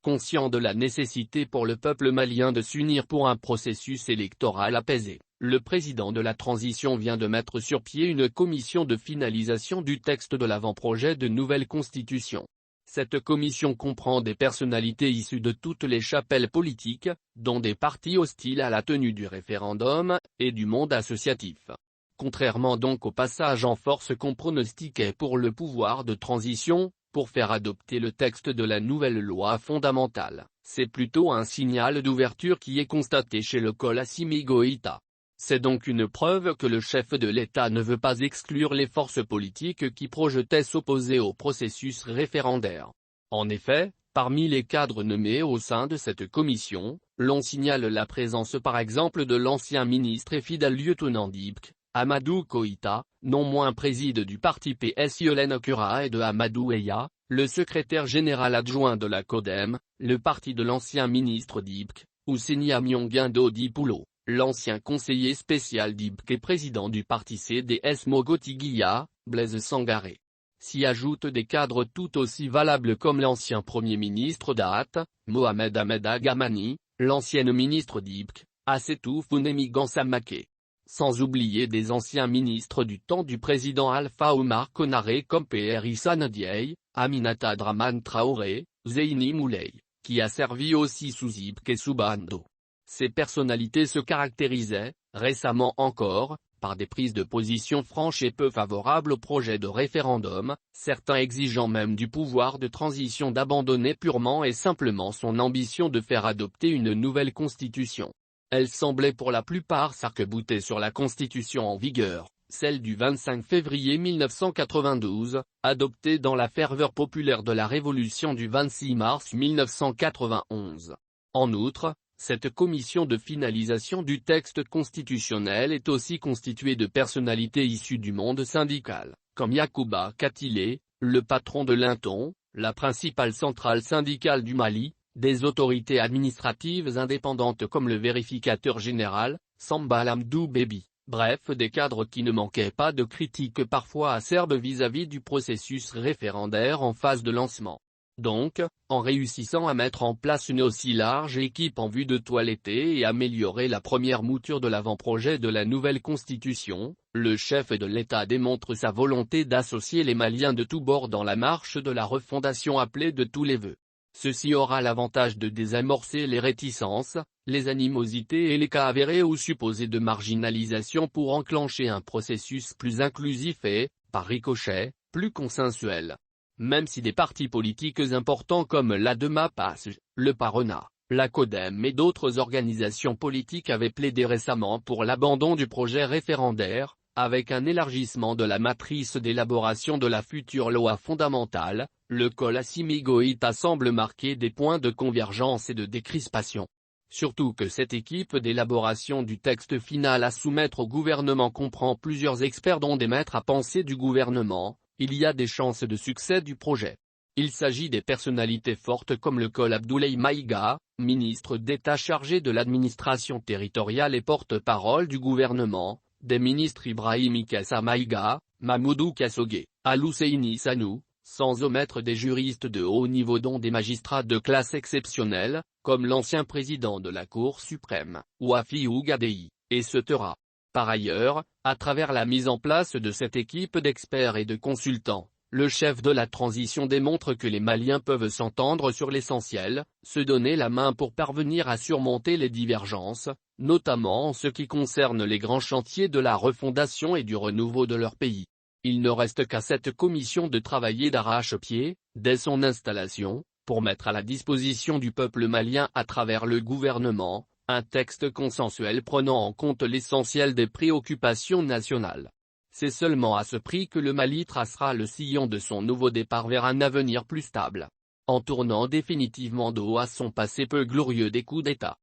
Conscient de la nécessité pour le peuple malien de s'unir pour un processus électoral apaisé, le président de la transition vient de mettre sur pied une commission de finalisation du texte de l'avant-projet de nouvelle constitution. Cette commission comprend des personnalités issues de toutes les chapelles politiques, dont des partis hostiles à la tenue du référendum, et du monde associatif. Contrairement donc au passage en force qu'on pronostiquait pour le pouvoir de transition, pour faire adopter le texte de la nouvelle loi fondamentale, c'est plutôt un signal d'ouverture qui est constaté chez le col Assimi Goïta. C'est donc une preuve que le chef de l'État ne veut pas exclure les forces politiques qui projetaient s'opposer au processus référendaire. En effet, parmi les cadres nommés au sein de cette commission, l'on signale la présence par exemple de l'ancien ministre et fidèle lieutenant d'Ibk, Amadou Koïta, non moins préside du parti PS Yolène Kura et de Amadou Eya, le secrétaire général adjoint de la CODEM, le parti de l'ancien ministre d'Ibk, Ousseini Amionguindo Dipoulo, l'ancien conseiller spécial d'Ibk et président du parti CDS Mogoti Guiya, Blaise Sangaré. S'y ajoutent des cadres tout aussi valables comme l'ancien premier ministre d'Aat, Mohamed Ahmed Agamani, l'ancienne ministre d'Ibk, Assetou Founemi Gansamake. Sans oublier des anciens ministres du temps du président Alpha Oumar Konaré comme PR Issa Ndiaye, Aminata Draman Traoré, Zeyni Moulay, qui a servi aussi sous Ibk et sous Bando. Ces personnalités se caractérisaient, récemment encore, par des prises de position franches et peu favorables au projet de référendum, certains exigeant même du pouvoir de transition d'abandonner purement et simplement son ambition de faire adopter une nouvelle constitution. Elle semblait pour la plupart s'arc-bouter sur la constitution en vigueur, celle du 25 février 1992, adoptée dans la ferveur populaire de la révolution du 26 mars 1991. En outre, cette commission de finalisation du texte constitutionnel est aussi constituée de personnalités issues du monde syndical, comme Yacouba Katile, le patron de l'Inton, la principale centrale syndicale du Mali, des autorités administratives indépendantes comme le vérificateur général, Samba Lamdou Bébi, bref des cadres qui ne manquaient pas de critiques parfois acerbes vis-à-vis du processus référendaire en phase de lancement. Donc, en réussissant à mettre en place une aussi large équipe en vue de toiletter et améliorer la première mouture de l'avant-projet de la nouvelle constitution, le chef de l'État démontre sa volonté d'associer les Maliens de tous bords dans la marche de la refondation appelée de tous les vœux. Ceci aura l'avantage de désamorcer les réticences, les animosités et les cas avérés ou supposés de marginalisation pour enclencher un processus plus inclusif et, par ricochet, plus consensuel. Même si des partis politiques importants comme l'ADEMA-PAS, le PARENA, la CODEM et d'autres organisations politiques avaient plaidé récemment pour l'abandon du projet référendaire, avec un élargissement de la matrice d'élaboration de la future loi fondamentale, le col Assimi Goïta semble marquer des points de convergence et de décrispation. Surtout que cette équipe d'élaboration du texte final à soumettre au gouvernement comprend plusieurs experts dont des maîtres à penser du gouvernement, il y a des chances de succès du projet. Il s'agit des personnalités fortes comme le col Abdoulaye Maïga, ministre d'État chargé de l'administration territoriale et porte-parole du gouvernement, des ministres Ibrahim Ikassa Maïga, Mamoudou Kassogué, Al-Ousseini Sanou, sans omettre des juristes de haut niveau dont des magistrats de classe exceptionnelle, comme l'ancien président de la Cour suprême, Wafi Ougadei, et Setera. Par ailleurs, à travers la mise en place de cette équipe d'experts et de consultants, le chef de la transition démontre que les Maliens peuvent s'entendre sur l'essentiel, se donner la main pour parvenir à surmonter les divergences, notamment en ce qui concerne les grands chantiers de la refondation et du renouveau de leur pays. Il ne reste qu'à cette commission de travailler d'arrache-pied, dès son installation, pour mettre à la disposition du peuple malien à travers le gouvernement, un texte consensuel prenant en compte l'essentiel des préoccupations nationales. C'est seulement à ce prix que le Mali tracera le sillon de son nouveau départ vers un avenir plus stable, en tournant définitivement dos à son passé peu glorieux des coups d'État.